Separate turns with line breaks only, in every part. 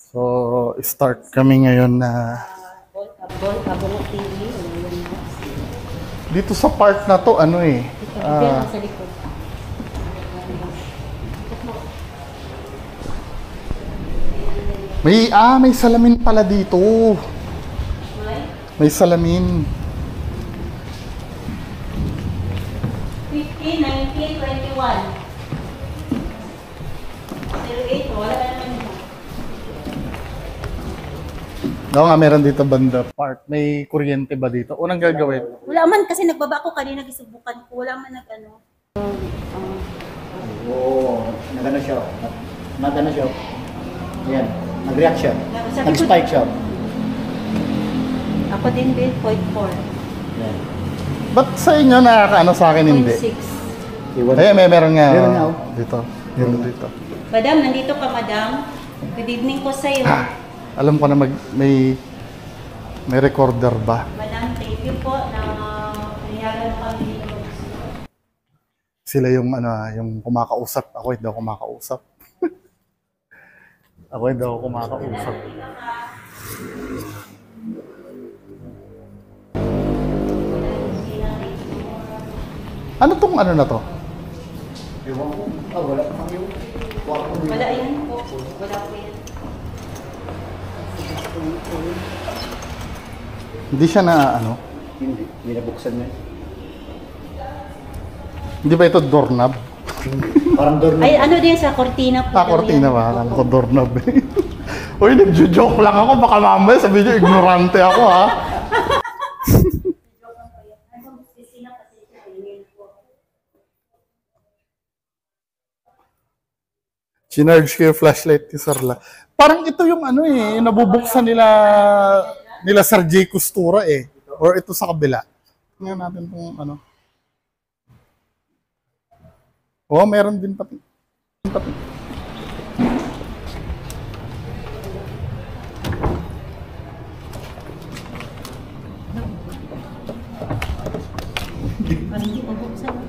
So, start kami ngayon na dito sa part na to, ano eh. May salamin pala dito. May salamin.
15, 19, 21. 08, wala ka naman yun.
Oo nga, meron dito banda part. May kuryente ba dito? Unang gagawin?
Wala man kasi nagbaba ko kanina, gisubukan ko. Wala man nag-ano.
Oo, nag-ano siya. Nag-ano siya. Ayan, nag-react siya. Nag-spike siya.
Ako din 0.4.
Ayan.
Ba't sa inyo nakakaano sa akin hindi?
0.6.
Ay, meron nga.
Meron nga, oh.
Dito. Meron dito.
Madam, nandito ka, madam. Good evening po sa'yo.
Alam ko na may recorder ba?
Madam, thank you po na niyagan kami.
Sila yung yung kumakausap. Ako hindi ako kumakausap. Ako hindi ako kumakausap. Ano tong ano na to?
Ewan ko. Wala pa yung kwarto dito.
Wala yan po. Wala po yan.
Hindi siya na
Hindi nabuksan niya.
Hindi ba ito doorknob?
Parang doorknob.
Ay, ano din sa cortina po.
Kortina ba? Akala ko doorknob eh. Uy, nagjo-joke lang ako. Baka mamaya sabihin niyo, ignorante ako ha. Sinarge ko yung flashlight ni Sarla. Parang ito yung yung nabubuksan nila Sir J. Costura eh. Or ito sa kabila. Tingnan natin kung ano. Oh, meron din pati.
Parang hindi ko buksan.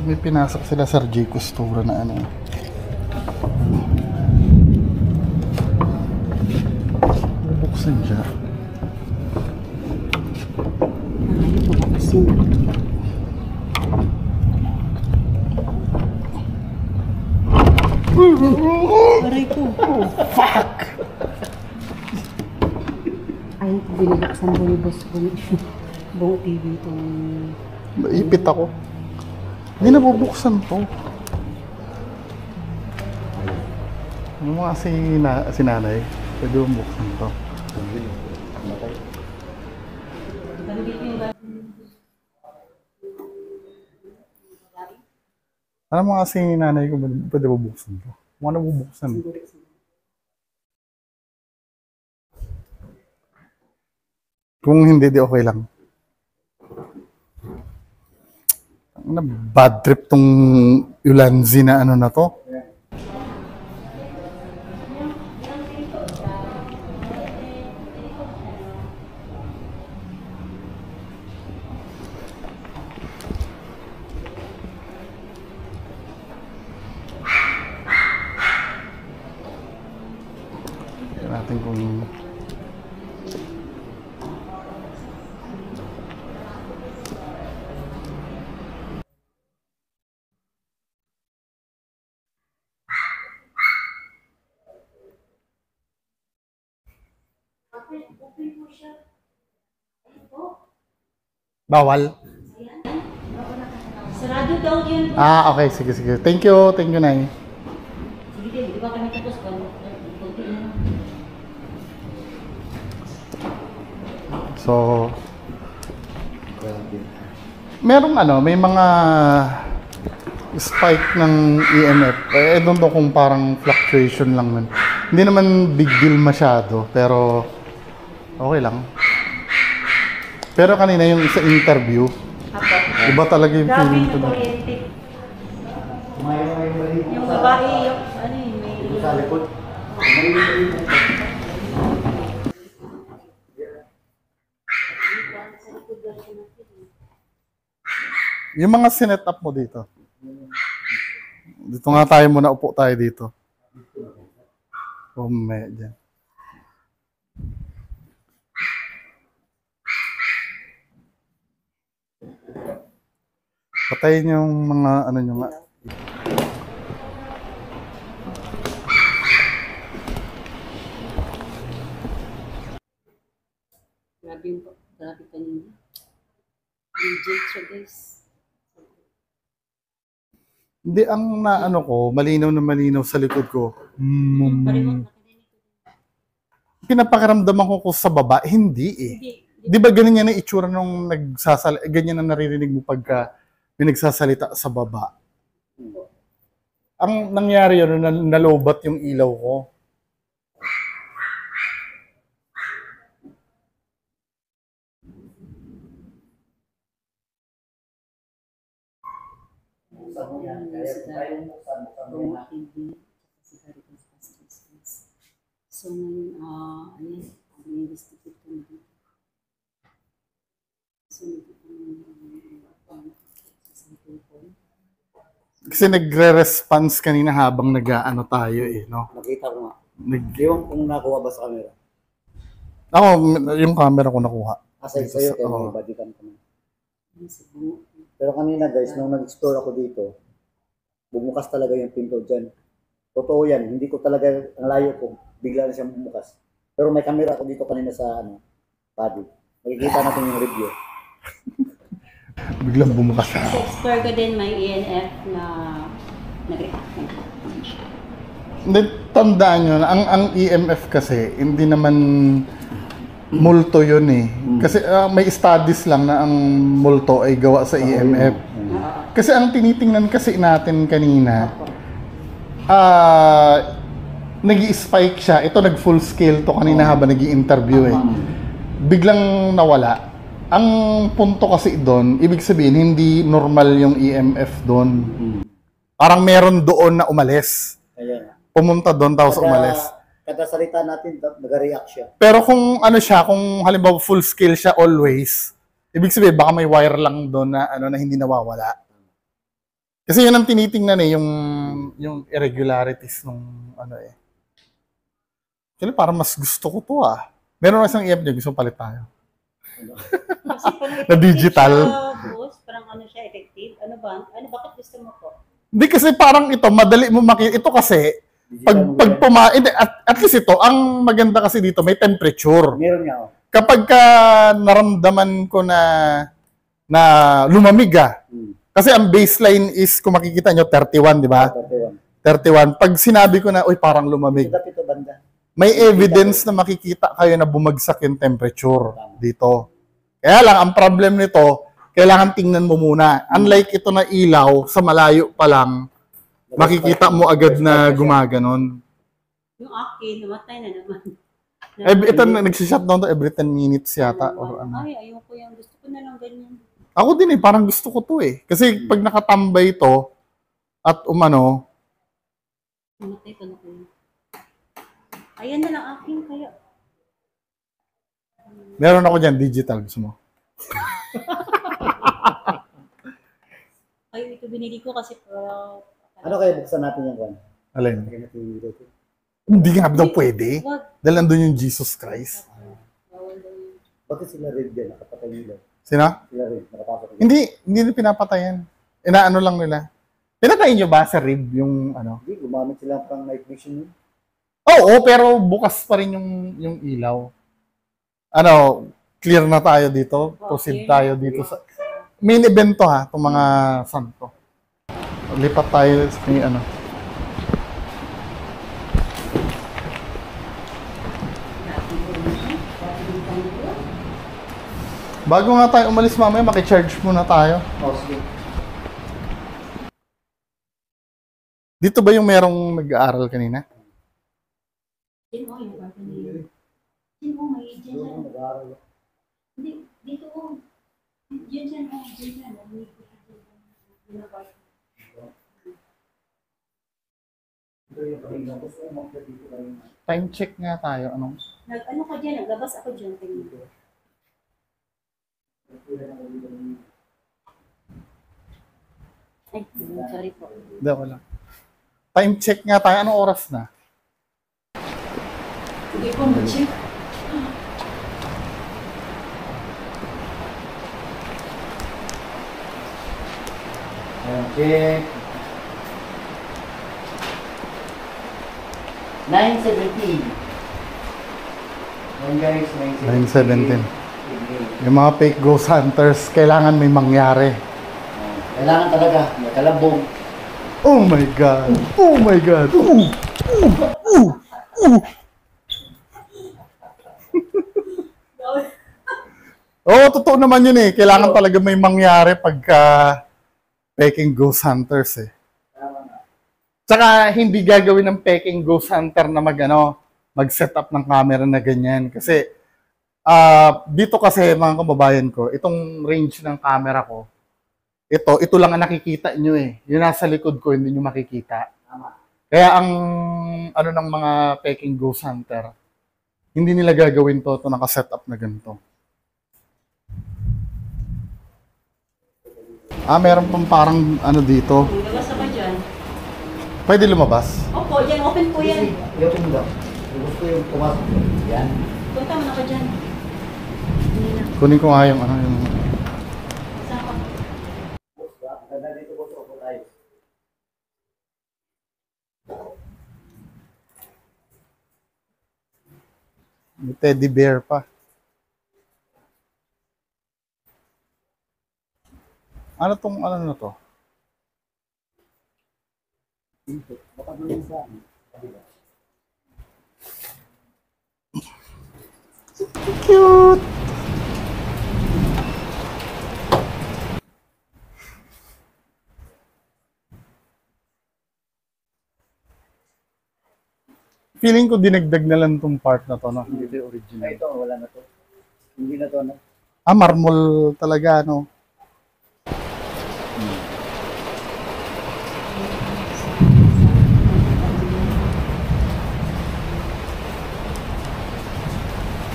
May pinasok sila Sir J. Costura na bubuksan siya.
Hindi ko buksan. Aray ko.
Fuck!
Ay, binubuksan mo ni boss ko. Buong TV itong...
Naipit ako. Hindi nabubuksan to. Ano mga si nanay? Pwede mong buksan to. Ano mga si nanay ko? Pwede mo buksan to? Mga nabubuksan. Kung hindi, di okay lang. Bad trip tong Ulanzi na na to. Tignan natin kung bawal.
Sarado daw yun.
Okay. Sige. Thank you, Nay.
Sige, di ba kami tapos ba?
So, merong may mga spike ng EMF. Doon to kung parang fluctuation lang nun. Hindi naman big deal masyado, pero okay lang. Pero kanina yung sa interview, iba talaga yung
Grabe
feeling
yung
ko.
kuryente. Yung babae, yung may...
Sa likod.
Sa likod version natin.
Yung mga sinet up mo dito. Dito nga tayo muna, upo tayo dito. Dyan. Patayin yung mga ano nyo nga.
Grabe kanina. Reject siya, guys.
Hindi, ang naano ko, malinaw na malinaw sa likod ko. Pinapakaramdaman ko sa baba, hindi eh.
Hindi.
Di ba ganun yan ang itsura nung ganyan ang naririnig mo pagka may nagsasalita sa baba? Ang nangyari yun, nalobat yung ilaw ko.
So, ngayon, investigate ko na dito. So,
Kasi nagre-response kanina habang nag-ano tayo eh, no?
Nakita ko nga. Ewan kung nakuha ba sa camera.
Ako, yung camera ko nakuha.
Sa'yo, kaya may badikan ko na. Pero kanina guys, nung nag-explore ako dito, bumukas talaga yung pinto dyan. Totoo yan, hindi ko talaga, ang layo ko, bigla na siyang bumukas. Pero may camera ako dito kanina sa body. Makikita natin yung review.
Biglang bumukas na.
So, explore ko din may ENF na nag-react.
Hindi, tandaan nyo, ang EMF kasi, hindi naman multo yun eh. Kasi may studies lang na ang multo ay gawa sa EMF. Kasi ang tinitingnan kasi natin kanina, nag-i-spike siya. Ito nag-full scale to kanina habang nag-i-interview eh. Biglang nawala. Ang punto kasi doon, ibig sabihin, hindi normal yung EMF doon. Parang meron doon na umalis.
Ayan.
Pumunta doon, tapos umalis.
Kada salita natin, nag-react siya.
Pero kung ano siya, kung halimbawa full scale siya always, ibig sabihin, baka may wire lang doon na, na hindi nawawala. Kasi yun ang tinitingnan eh, yung irregularities nung eh. Actually, parang mas gusto ko to ah. Meron isang EMF niya, gusto palit tayo.
Kasi parang
Na digital.
boss, parang ano siya, effective. Ano ba? Bakit gusto mo po?
Hindi kasi parang ito, madali mo makita. Ito kasi, pag at least ito, ang maganda kasi dito, may temperature.
Meron nga oh.
Kapag naramdaman ko na lumamig kasi ang baseline is, kung makikita nyo, 31, di ba? 31. Pag sinabi ko na, uy, parang lumamig.
Ito banda.
May evidence na makikita kayo na bumagsak yung temperature dito. Kaya lang, ang problem nito, kailangan tingnan mo muna. Unlike ito na ilaw, sa malayo pa lang, makikita mo agad na gumaganon.
Yung akin, namatay na naman.
Ito, nagsishutdown to every 10 minutes yata. Or ano.
Ay, ayoko yan. Gusto ko na lang ganyan.
Ako din eh, parang gusto ko to eh. Kasi pag nakatambay to, at
Namatay ko na ko. Ayan na lang akin kaya.
meron ako dyan, digital. Gusto mo?
Ay, ito binili ko kasi
Ano kaya buksan natin yung one?
Alin? Hindi nga daw pwede. Dahil nandun yung Jesus Christ.
Bakit sila red yan? Nakapatay nila.
Sino?
Sila red, nakapasok nila.
Hindi na pinapatayan. Inaano lang nila. Pinatayin nyo ba sa rib yung
Hindi, gumamit sila pang night mission yun.
Oo, pero bukas pa rin yung ilaw. Clear na tayo dito. Proceed tayo dito sa main event to ha, itong mga santo. Lipat tayo sa Bago nga tayo umalis mamaya, maki-charge muna tayo.
Oh, sige.
Dito ba yung merong nag-aaral kanina?
Sino yung bata niya? Sino may dyan? Hindi, dito ko. Dyan.
Time check nga tayo.
Ano ka dyan? Naglabas ako dyan. Ay, sorry po.
Hindi, wala. Time check nga tayo. Anong oras na?
Sige po, mag-check.
Okay. 9:17. Ayan guys,
9:17. Yung mga fake ghost hunters, kailangan may mangyari.
Kailangan talaga, may kalabog.
Oh my God! Oh my God! Oo, totoo naman yun eh. Kailangan talaga may mangyari pagka peking ghost hunters eh. Tsaka hindi gagawin ng peking ghost hunter na mag-set up ng camera na ganyan. Kasi dito kasi mga kababayan ko, itong range ng camera ko, ito lang ang nakikita nyo eh. Yung nasa likod ko, hindi nyo makikita. Kaya ang ano ng mga peking ghost hunter, hindi nila gagawin to naka-set up na ganito. Meron pang parang ano dito.
Lumabas ako dyan.
Pwede lumabas?
Opo, dyan. Open po yan.
Yung daw. Gusto yung pumasok. Yan.
Punta mo na ka dyan. Hindi na.
Kunin ko nga yung ano yung...
Saan ka?
Ganda dito po tayo.
May teddy bear pa. Ano tong ano na to?
Baka naman sa
Cute! Feeling ko dinagdag na lang tong part na to, no? Hindi ito yung original.
ito, wala na to. Hindi na to, no?
Marmol talaga, no?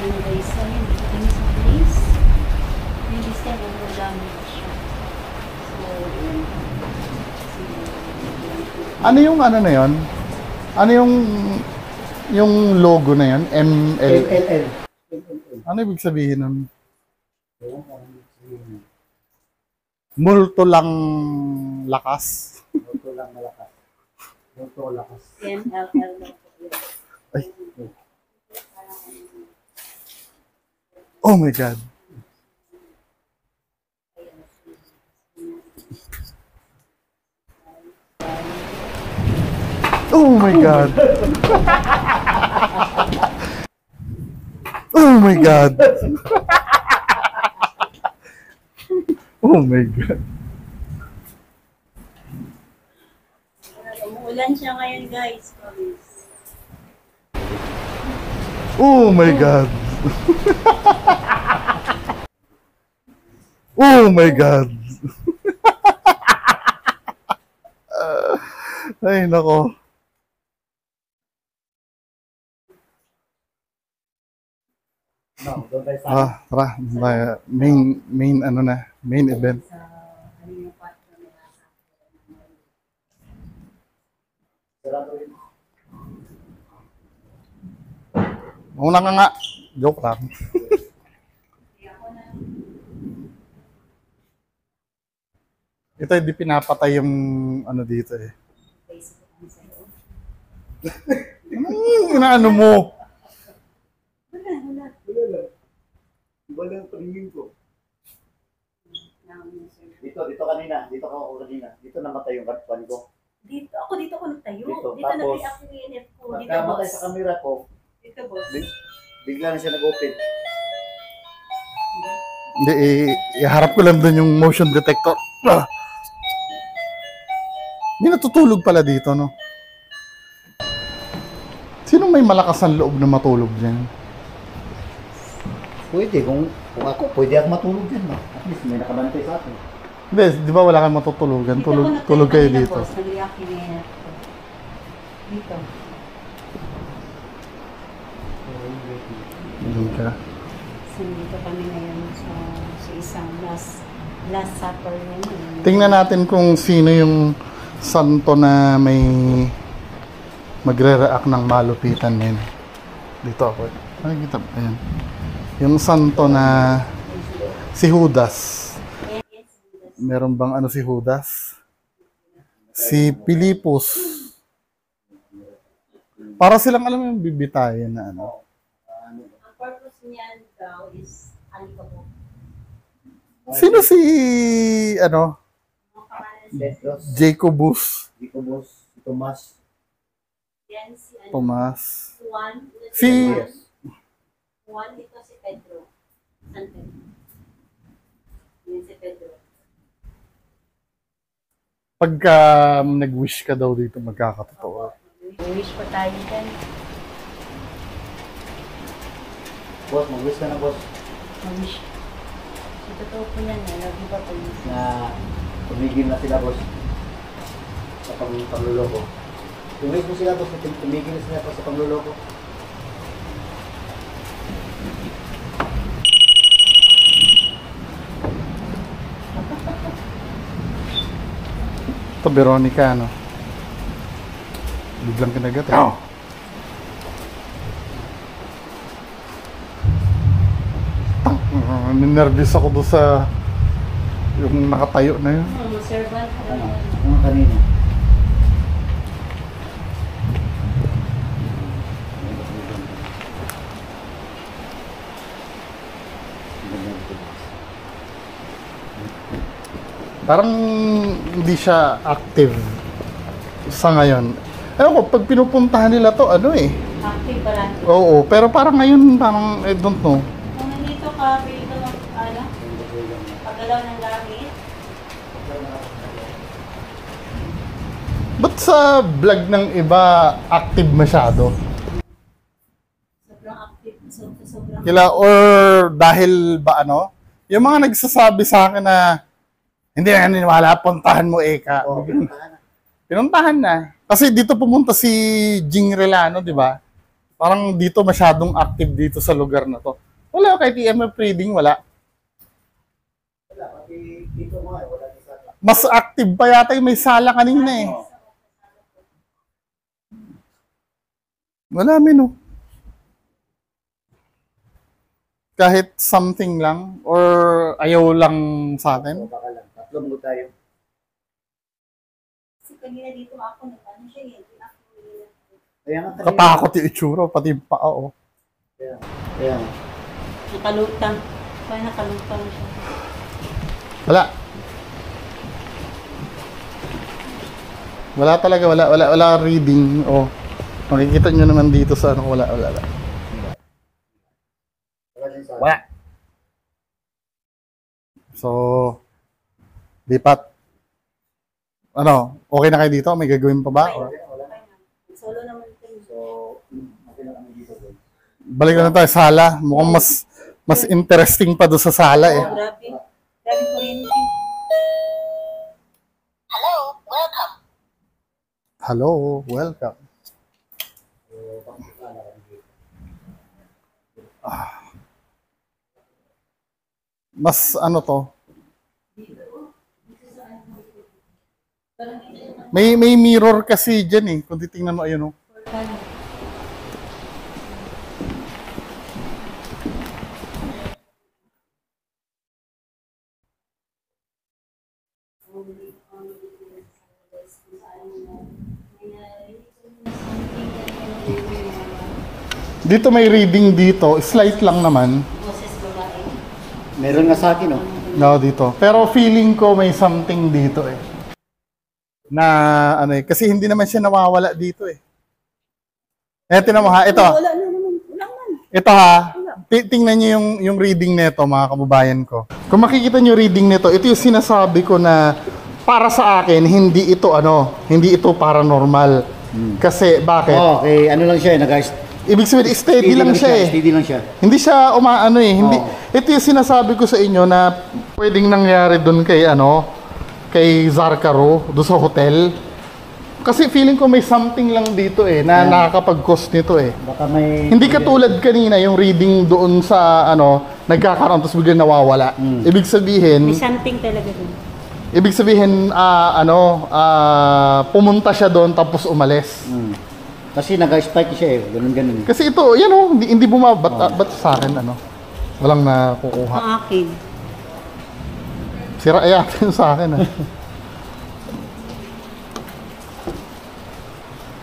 Ano guys, ayun. Tingin sa place. Yung lista mo, damage siya. So, yun.
Ano yung ano na yon? Ano yung logo na yon? ML.
LLL.
Ano ibig sabihin nun? Multo lang lakas.
Ito lang malakas. Ito lakas.
MLL lang po yun.
Ay. Oh my God. Oh my God. Oh my God. Oh my God.
Umuulan siya ngayon guys. Promise.
Oh my God. Oh my God. Ay, nako.
No, doon tayo sa
Tara, main ano na, main event.
Sa kanina part na nila.
sarado yun.
Una nga. Joke lang. Ito hindi pinapatay yung ano dito eh. Inaano mo?
Wala.
Wala lang. Iba lang ang paningin ko. Dito kanina. Dito ako kanina. Dito namatay yung katpan ko.
Dito ako nagtayo.
Dito,
Dito
tapos,
na-react yung ENF ko. Dito
Pagkamatay
boss.
sa camera ko,
Dito boss.
bigla na siya nag-open.
Hindi, iharap ko lang doon yung motion detector. Hindi natutulog pala dito, no? Sino may malakas ang loob na matulog dyan?
Pwede. Kung ako, pwede ako matulog dyan. No? At least may nakabantay sa akin.
Hindi, di ba wala kang matutulugan?
Dito ako nagtayo
Tulog kayo
kanina,
dito.
boss. Nag-react yung ENF ko. Dito.
Doon ka.
So, dito kami ngayon sa isang last supper niya.
Tingnan natin kung sino yung santo na may magre-react ng malupitan din. Dito ako. Nakikita mo? Ayan. Yung santo na si Judas. Meron bang ano si Judas? Si Pilipos. Para silang alam yung bibitayin na ano.
Ang purpose niyan daw is alikabok.
Sino si ano?
Ang pangalan
Petros,
Jacobus.
Jacobus, Tomas,
yan si ano,
Tomas.
Juan.
Si
Juan dito si Pedro. San Pedro. Yan si Pedro.
pagka nag-wish ka daw dito magkakatotoo.
Wish ko tayo dyan.
Boss, mag-wish ka na, boss.
Mag-wish. Sa totoo po yan, lagi ba po yun?
Na tumigil na sila, boss. Sa pangluloko. Tumigil mo sila, boss. Tumigil na sila pa sa pangluloko.
Ito, Veronica, ano? Biglang kinagat, eh. Oh. Ninervous ako doon sa yung nakatayo na yun.
Servant ka
Ano?
naman.
Ang kanina.
Parang hindi siya active sa ngayon. Ewan ko, pag pinupuntahan nila to, ano eh.
Active pa lang.
Oo, pero parang ngayon, parang, I don't know.
Kung nandito ka, dito, ano, paggalaw ng gamit,
Ba't sa vlog ng iba, active masyado?
sobrang active, sobrang
Kila, or dahil ba ano? Yung mga nagsasabi sa akin na, hindi na naniwala, puntahan mo Eka.
Oh,
Pinuntahan na. Kasi dito pumunta si Jing Relano, di ba? Parang dito masyadong active dito sa lugar na to. Wala, kahit EMF reading, wala.
wala. Pati dito mo, wala din sa...
Mas active pa yata yung may sala kanina eh. Wala, mino. Kahit something lang, or ayaw lang sa akin.
Baka lang. Tatlo mo tayo.
Kasi kanina dito ako, nag-ano siya yun.
Kaya nga kanina.
Katakot yung itsura, pati yung paa, oh.
Kaya nga.
Nakalutang. Kaya nakalutang siya.
Wala. Wala talaga, wala reading. Oh. Makikita nyo naman dito sa ano, wala.
Wala din sa...
Wala. So, lipat. Ano, okay na kayo dito? May gagawin pa ba? Or,
Solo naman ito.
So, okay na kami dito, boss.
balik na tayo sa sala. Mukhang mas interesting pa doon sa sala eh.
Oh, grabe. Grabe po rin.
Hello, welcome. Mas ano to? May mirror kasi dyan eh. Kung titingnan mo, ayun oh. Dito may reading dito. Slight lang naman.
Boses babae.
Meron nga sa akin, oh.
No, dito. Pero feeling ko may something dito eh. Na ano eh. Kasi hindi naman siya nawawala dito eh. Tinan mo ha. Ito.
Wala na naman. Wala naman.
Ito ha. Tingnan niyo yung reading nito mga kababayan ko. Kung makikita niyo reading nito, ito yung sinasabi ko na para sa akin, hindi ito hindi ito paranormal. Kasi bakit?
Oh, okay. Ano lang siya, guys.
Ibig sabihin, steady lang siya eh.
Steady lang siya.
Hindi siya hindi. Ito yung sinasabi ko sa inyo na pwedeng nangyari doon kay kay Zarkaro, doon sa hotel. Kasi feeling ko may something lang dito eh, na nakakapag-cause nito eh.
Baka may...
Hindi katulad kanina, yung reading doon sa ano, nagkakaroon tapos biglang nawawala. Ibig sabihin,
May something talaga dun.
pumunta siya doon tapos umalis.
Kasi nag-spike siya eh, ganun-ganun.
Kasi ito, yan oh, hindi ba't sa akin ano? Walang nakukuha.
Ang akin.
Sira yata yung sa akin ah.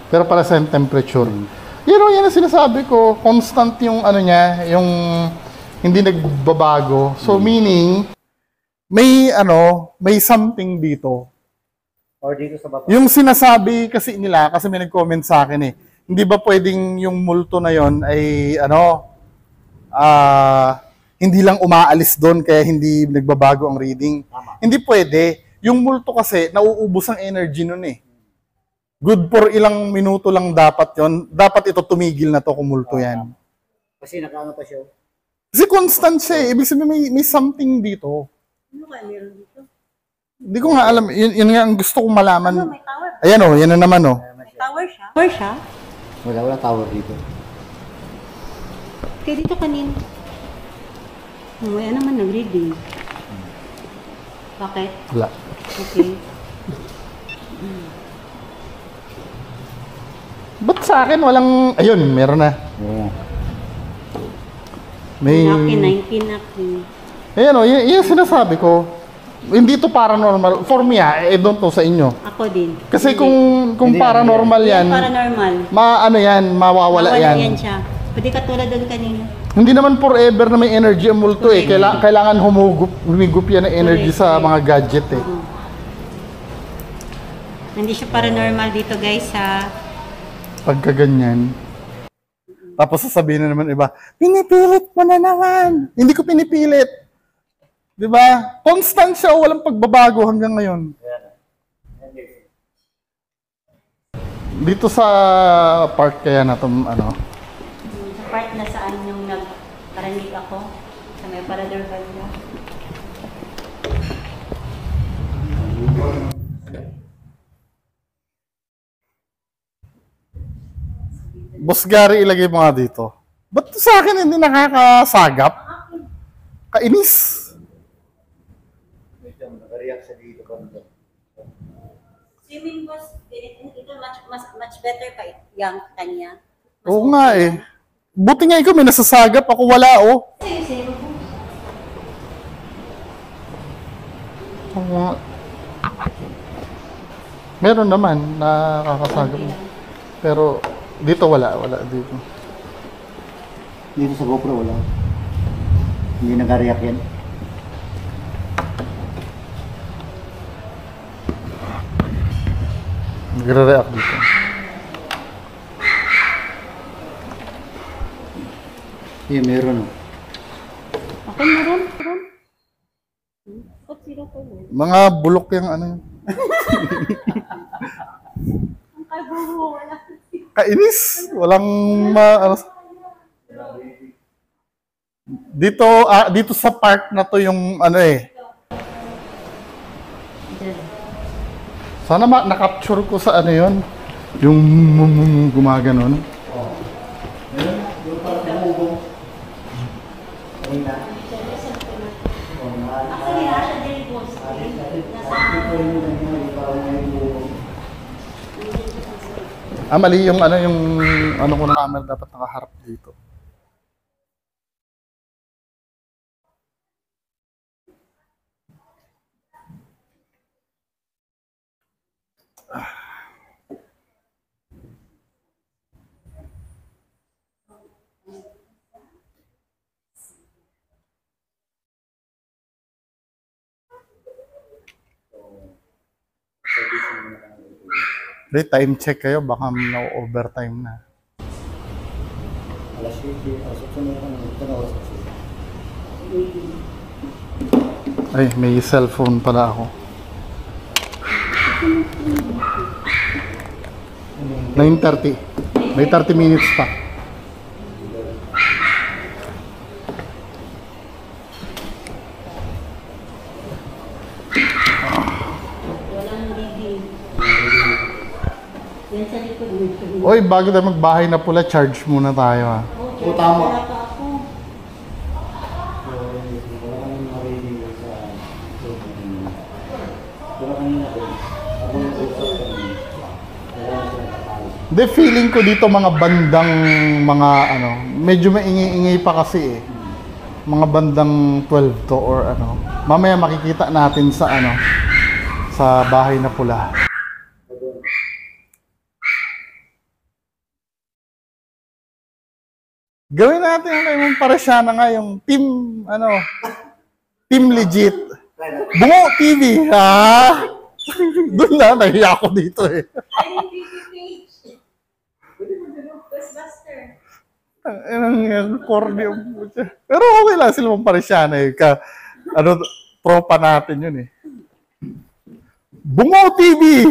Pero para sa temperature. Yan ang sinasabi ko, constant yung ano niya, yung hindi nagbabago. So meaning, may something dito.
Or dito sa baba.
Yung sinasabi kasi nila, kasi may nag-comment sa akin eh, hindi ba pwedeng yung multo na yon ay hindi lang umaalis doon kaya hindi nagbabago ang reading.
Tama.
Hindi pwede. Yung multo kasi, nauubos ang energy nun eh. Good for ilang minuto lang dapat yon. Dapat ito tumigil na to kung multo yan.
Kasi nakaano pa siya.
Kasi constant siya eh. Ibig sabihin may something dito.
Ano kaya meron dito?
Hindi ko nga alam. Yun nga ang gusto kong malaman.
May tower.
Ayan o, yan na naman o.
May tower siya? Tower siya?
Wala tower dito.
Kaya dito kanina. May naman nag-reading. Bakit?
Wala.
Okay.
Ba't sa akin walang... Ayun, meron na.
Yeah.
May...
Akin, 19 akin.
Ayan o, yan sinasabi ko. Hindi to paranormal. For me I don't know sa inyo.
Ako din.
Kasi kung
Hindi,
paranormal yan,
Paranormal.
mawawala yan.
yan siya. Pwede katulad doon kanina.
Hindi naman forever na may energy ang multo eh. Kailangan humigup yan ng energy sa mga gadget eh.
Hindi siya paranormal dito guys ha.
Pagka ganyan. Tapos sasabihin na naman iba, pinipilit mo na naman. Hindi ko pinipilit. Di ba? Constant siya, walang pagbabago hanggang ngayon. Dito sa park kaya na itong ano.
Sa part na saan yung nagkaranig ako. Sa may parador banda.
Boss Gary, ilagay mo nga dito. Ba't sa akin hindi nakakasagap? Kainis.
Nag-react siya dito kanda.
Swimming was, ito much better pa yung kanya.
Oo nga eh. Buti nga ikaw may nasasagap, ako wala oh. Oo nga. Meron naman nakakasagap. Pero dito wala dito.
Dito sa GoPro wala. Hindi nag-react yan.
Nagre-react dito.
Meron oh.
Ako meron. Ba't sila ko yun?
Mga bulok yung ano yun.
Ang kabuho, wala.
Kainis. Walang dito sa park na to yung ano eh. Sana na-capture ko sa ano yun. Yung gumaganon. Mali yung ano ko na camera dapat nakaharap dito. Time check kayo, baka na-overtime na.
Alas 7, alas 8 na ito oras kasi.
Ay, may cellphone pala ako. 9:30. May 30 minutes pa.
Yan sa likod.
Oy, bago tayo magbahay na pula, charge muna tayo ha.
Oh,
tama.
wala pa ako.
So, wala kang marinig sa... Wala kang nabili. Ako yung usap ko.
De, feeling ko dito mga bandang mga ano, medyo maingay-ingay pa kasi eh. Mga bandang 12 to or ano. Mamaya makikita natin sa ano, sa bahay na pula. Gawin natin yung kay Ma'am Paresiana nga yung team, ano, team legit. Bungo TV, ha? Doon na, nahiya ako dito eh.
Ay, yung page. Ghostbuster.
Ang corny yung putya. Pero okay lang sila Ma'am Paresiana eh. Ano, tropa natin yun eh. Bungo TV!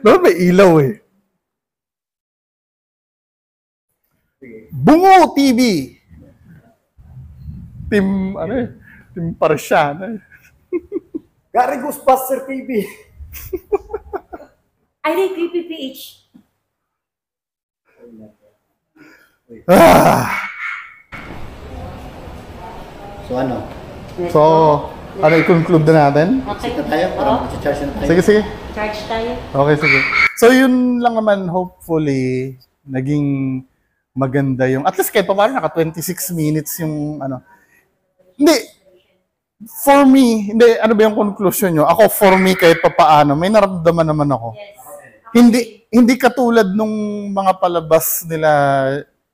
Doon may ilaw eh. Bungo TV! Team, ano eh, Team Paresiana eh.
Gary Ghostbuster TV!
Ay, yung creepy page.
Ah!
So ano?
So, ano, i-conclude na natin?
Okay.
Ito tayo, parang charge na tayo.
Sige, sige.
Charge tayo.
Okay, sige. So, yun lang naman, hopefully, naging maganda yung, at least kahit pa paano, naka 26 minutes yung, ano. Hindi, for me, hindi, ano ba yung conclusion nyo? Ako, for me, kahit pa paano, may naramdaman naman ako.
Yes.
Hindi katulad nung mga palabas nila,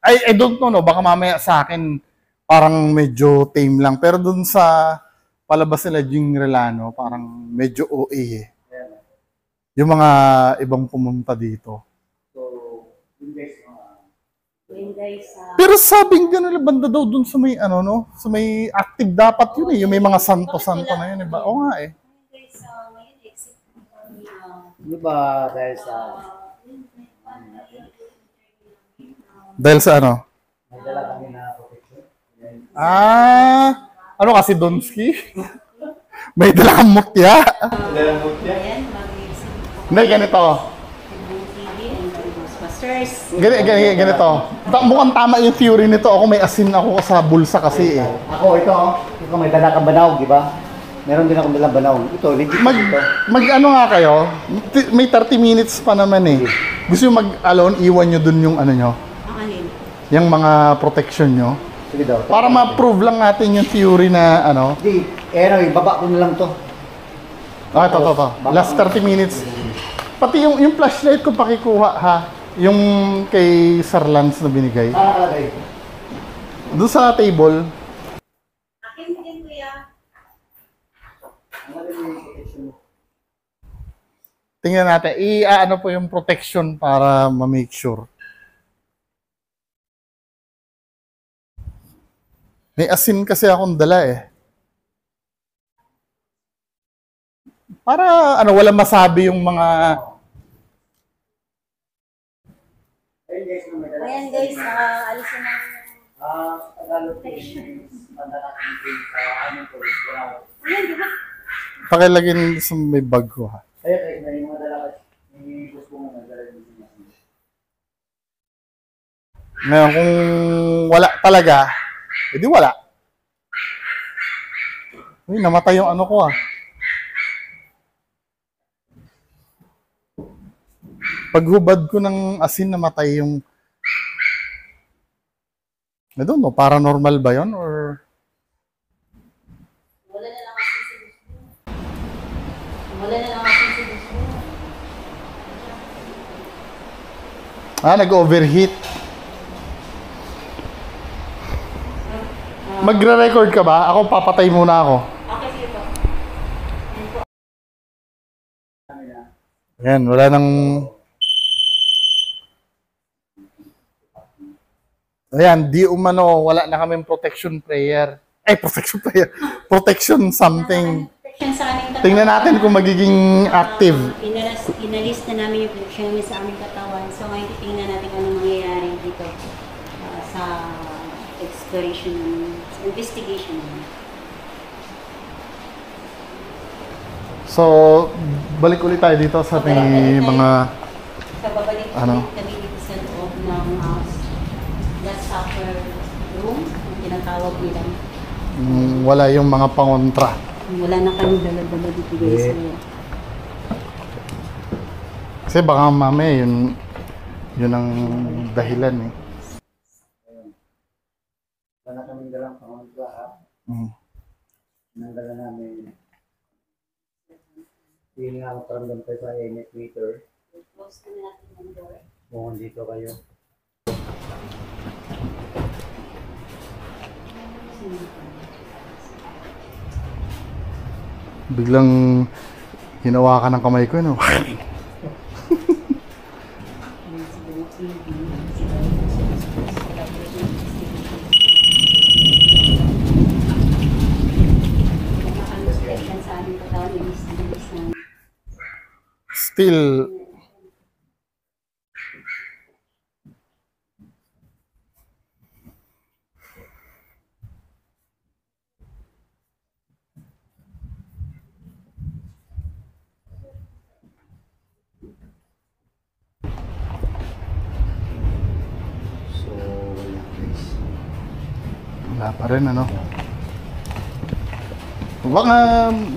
I don't know, no, baka mamaya sa akin, parang medyo tame lang. Pero dun sa palabas nila, Jing Relano, parang medyo OA eh. Yung mga ibang pumunta dito.
So, yun guys,
Yun guys,
Pero sabing gano'n na banda daw dun sa may, ano, no? Sa may active dapat yun eh. Yung may mga santo-santo na yun, iba. Oo nga eh.
guys, ngayon exit
di ba dahil sa
Dahil sa ano?
may dala kami na protection?
Ano kasi Donski? May dala kang mutya.
ayan, mag-exit po
Hindi, ganito.
TV and Ghostbusters.
Ganito. Mukhang tama yung theory nito. Ako may asin ako sa bulsa kasi eh.
Ako, ito may dala kang banaw, di ba? Meron din akong dalang banaw. Ito, legit ito.
Mag ano nga kayo? May 30 minutes pa naman eh. Gusto nyo mag-alone, iwan nyo dun yung ano nyo?
Ang alin?
Yung mga protection nyo.
Sige daw.
Para ma-prove lang natin yung theory na ano.
Di, baba ko na lang to.
Ito. Last 30 minutes. Pati yung flashlight ko pakikuha ha. Yung kay Sir Lance na binigay.
Nakalagay.
Doon sa table.
Akin din, kuya.
Tingnan natin. Ano po yung protection para ma-make sure. May asin kasi akong dala eh. Para ano, wala masabi yung mga...
Ayan guys, alisin na
Tagalog
Ayan, di ba?
Pakilagin sa may bag ko ha.
Ayun, yung mga dala ni gusto mo nagdala din niya.
Ngayon, kung wala talaga, edi wala. Uy, namatay yung ano ko ah. Paghubad ko ng asin, namatay yung... I don't know, paranormal ba yun or...
Wala na lang kasi si gusto. Wala na lang kasi si gusto.
Nag-overheat. Magre-record ka ba? Ako papatay muna ako.
Okay, sige po.
Ayan, wala nang... Ayan, di umano, wala na kaming protection prayer. Protection prayer. Protection something.
Protection sa aming katawan.
Tingnan natin kung magiging active.
Inalis na namin yung protection namin sa aming katawan. So ngayon tingnan natin kung ano mangyayari dito sa exploration namin, sa investigation namin.
So, balik ulit tayo dito sa ating mga Ano?
Kami dito sa loob ng last supper room, ang tinatawag nila.
Wala yung mga pangontra.
Wala na kami dala-dala dito guys.
Yeah.
Kasi baka mamaya yun ang dahilan eh.
Wala kaming dalang pangontra ha. Nangdala namin. Hindi nga makaramdam tayo sa init meter.
Close na natin ang door.
Kung dito kayo.
Biglang hinawakan ng kamay ko, no? Still,
So, wala guys.
wala pa rin, ano? Baka,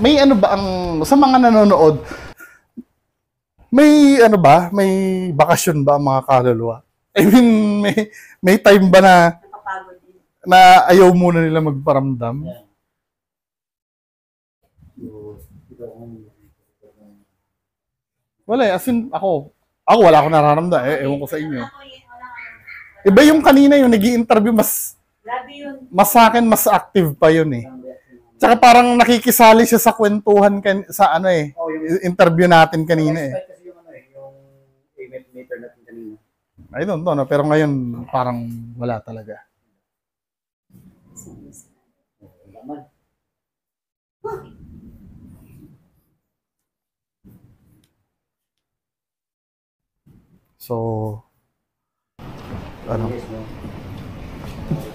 may ano ba ang, sa mga nanonood, may ano ba, may bakasyon ba ang mga kaluluwa? I mean, may time ba na
Nakapagod din.
na ayaw muna nila magparamdam?
So, ito ang
Wala eh, as in, ako wala akong nararamdam, ewan ko sa inyo. Iba yung kanina yung nag-i-interview, mas
Grabe yun.
sa akin, mas active pa yun eh. Tsaka parang nakikisali siya sa kwentuhan sa ano eh, interview natin kanina eh.
kasi yung ano eh, yung emit meter natin kanina.
I don't know, no? Pero ngayon parang wala talaga.
Laman.
So, ano?
Yes, no?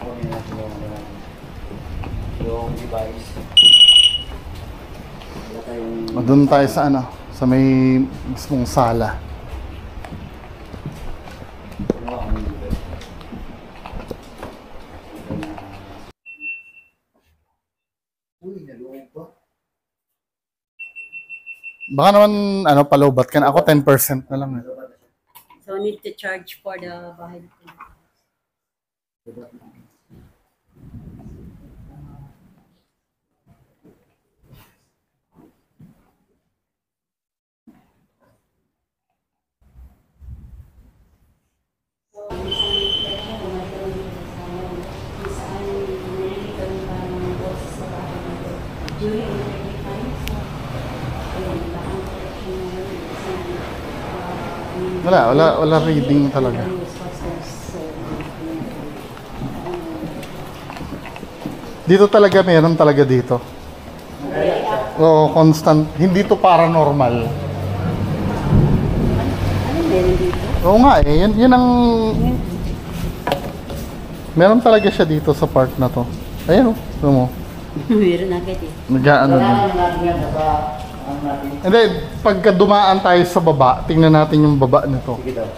Kunin natin yung device. Wala tayong
Doon tayo sa ano, sa may mismong sala.
ginawa kami dito. Uy, naloob pa.
Baka naman ano, palowbat ka na. Ako 10% na lang. Eh.
So, I need to charge for the bahay.
Wala reading talaga. Dito talaga, meron talaga dito. Oo, constant. Hindi to paranormal.
Ano meron dito?
Oo nga eh, yun ang... Meron talaga siya dito sa part na to. Ayun oh, mo.
Meron agad eh.
Nag-ano din.
natin yan sa ano natin.
Hindi, pagka dumaan tayo sa baba, tingnan natin yung baba nito.
Sige daw.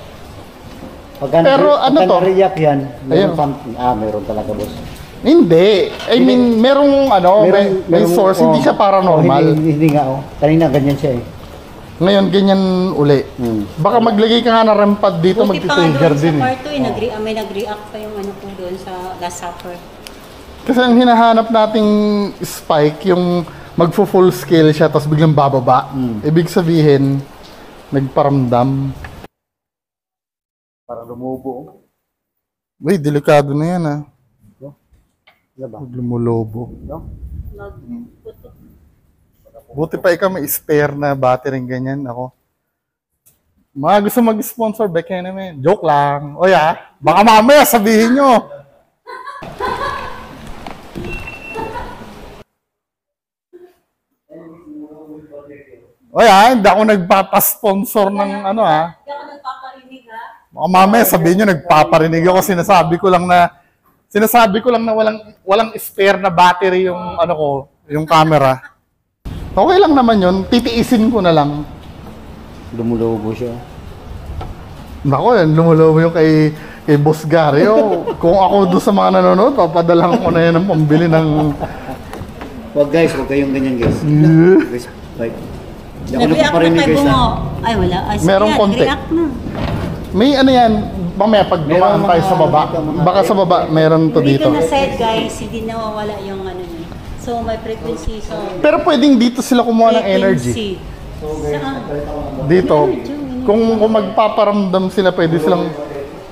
Pagka
Pero ano to?
nariyak yan,
Ayun.
meron something. Meron talaga boss.
Hindi. I mean, merong ano, may source, hindi siya paranormal.
Hindi nga oh. Kanina ganyan siya eh.
Ngayon, ganyan uli. Baka maglagay ka nga ng REM pad dito,
Buti pa nga
magti-trigger
doon sa
din eh.
kwarto may nag-react pa yung ano po doon sa Last Supper.
Kasi ang hinahanap nating spike, yung magfo-full scale siya, tapos biglang bababa. Ibig sabihin, nagparamdam.
Para lumubo.
Uy, delikado na yan ah.
Diba?
Lumulobo.
No?
Nagputok.
Buti pa ikaw may spare na battery ganyan. Ako. Mga gusto mag-sponsor, beke naman. Joke lang. O ya, baka mamaya sabihin nyo. O ya, hindi ako nagpapasponsor ng ano ha.
Hindi ako nagpaparinig ha.
Baka mamaya sabihin nyo, nagpaparinig ako. Sinasabi ko lang na walang spare na battery yung ano ko, yung camera. Okay lang naman yun, titiisin ko na lang.
Lumulobo siya.
Nako, yan, lumulaw yung kay Boss Gary. Oh, kung ako doon sa mga nanonood, papadalahan ko na yan ng pambili ng...
Wag guys, huwag kayong ganyan guys. Guys, bye. Hindi ako
Nag-react na
napaparinig
kay
guys
Bungo.
ha.
Ay, wala. Ay, sige
Merong
yan,
konti.
nag-react na.
May ano yan, mamaya pag dumaan
Merong
tayo sa
mga-
baba.
mga-
Baka sa baba, meron to
Dito
dito.
na side guys, hindi nawawala yung ano niya. So, may frequency. So,
Pero pwedeng dito sila kumuha ng energy.
Saan?
Dito. Kung magpaparamdam sila, pwede silang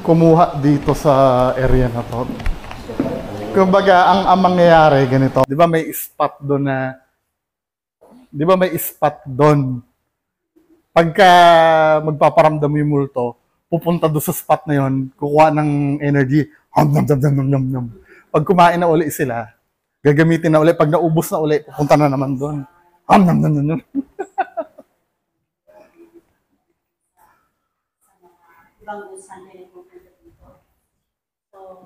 kumuha dito sa area na to. Kumbaga, ang mangyayari ganito. Di ba may spot doon na... Di ba may spot doon? Pagka magpaparamdam yung multo, pupunta doon sa spot na yon, kukuha ng energy. Pag kumain na uli sila, gagamitin na uli. Pag naubos na uli, pupunta na naman doon.
Ibang usan na yung pupunta dito. So,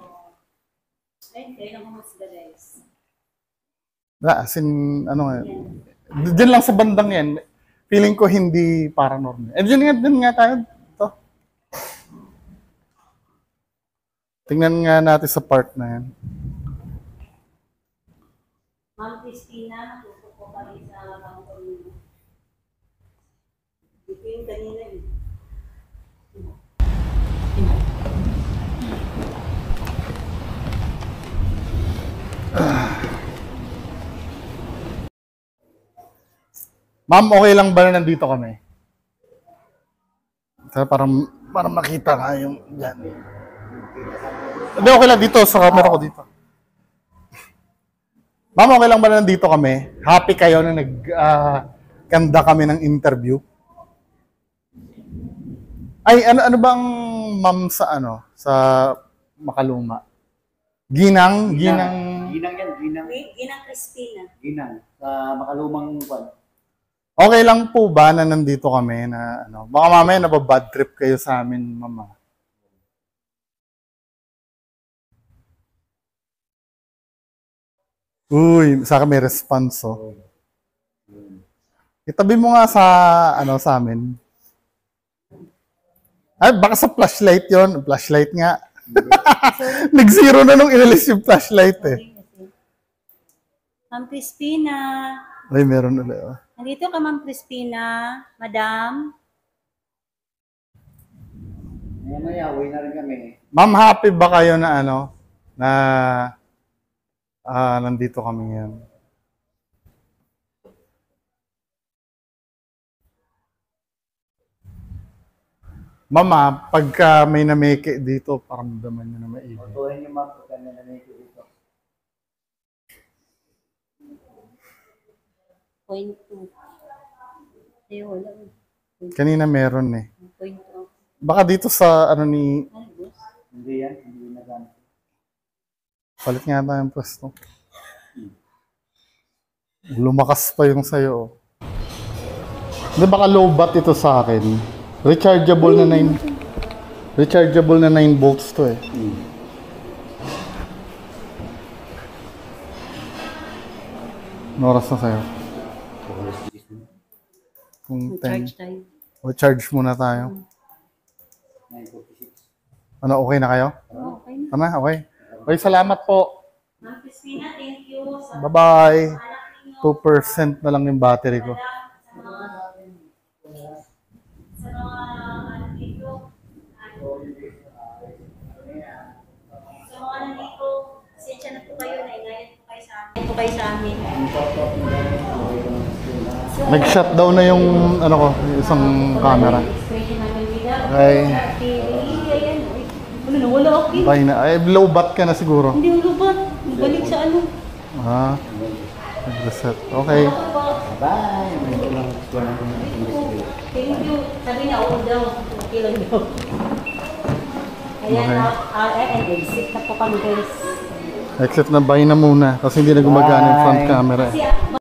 ayun, kayo lang humusga guys.
As in, ano nga, dyan lang sa bandang yan, feeling ko hindi paranormal. Eh, dyan nga tayo. Ito. Tingnan nga natin sa part na yan.
Ma'am Christina, gusto ko kami sa bangkong. Dito yung kanina eh.
Ma'am, okay lang ba na nandito kami? So, para makita nga yung yan. Hindi, okay lang dito sa camera ko dito. Ma'am, okay lang ba na nandito kami? Happy kayo na nagkanda kami ng interview? Ay, ano bang ma'am sa sa Makaluma? Ginang.
Ginang yan, ginang.
Ginang Christina.
Ginang. Sa makalumang kwan.
Okay lang po ba na nandito kami na baka mamaya nababad trip kayo sa amin, mama. Uy, sa akin may response, oh. Itabi mo nga sa sa amin. Ay, baka sa flashlight 'yon, flashlight nga. Nag-zero na nung inalis yung flashlight eh.
Ma'am Crispina.
Ay, meron ulit. Oh.
Nandito ka, Ma'am Crispina. Madam.
Mamaya, uwi na rin kami.
Ma'am, happy ba kayo na na nandito kami ngayon? Mama, pagka may nameke dito, paramdaman nyo na maigi.
Tutuhin niyo ma'am pagka nananay ko dito.
0.2. Ay, wala.
Kanina meron eh.
0.2.
Baka dito sa ni...
Ay, boss.
Hindi yan, hindi na gamit.
Palit nga tayong pwesto. Lumakas pa yung sayo. Oh. Hindi, baka low bat ito sa akin. Rechargeable na 9 volts to eh. Noras na sa'yo. Kung 10.
Charge tayo.
O charge muna tayo.
946.
Ano, okay na kayo?
Oh, okay na.
Ano, okay. Okay, salamat po.
Ma'am Crispina, thank you. Sa
Bye-bye.
anak ninyo.
2% na lang yung battery ko.
Sa mga nandito. Sa mga nandito, pasensya na po kayo, naingayan po kayo sa amin. Po kayo sa amin.
Nag-shutdown na yung ko, yung isang camera. Okay.
Ano na, wala okay.
Bye na. Ay, low bat ka na siguro.
Hindi yung lubat. Balik sa ano.
Ah, nag-reset. Okay.
Bye!
Thank you. Sabi niya, oo daw. Okay lang daw. Ayan,
Okay.
exit na po kami guys.
Exit na, bye na muna. Kasi hindi na gumagana yung front camera.
Kasi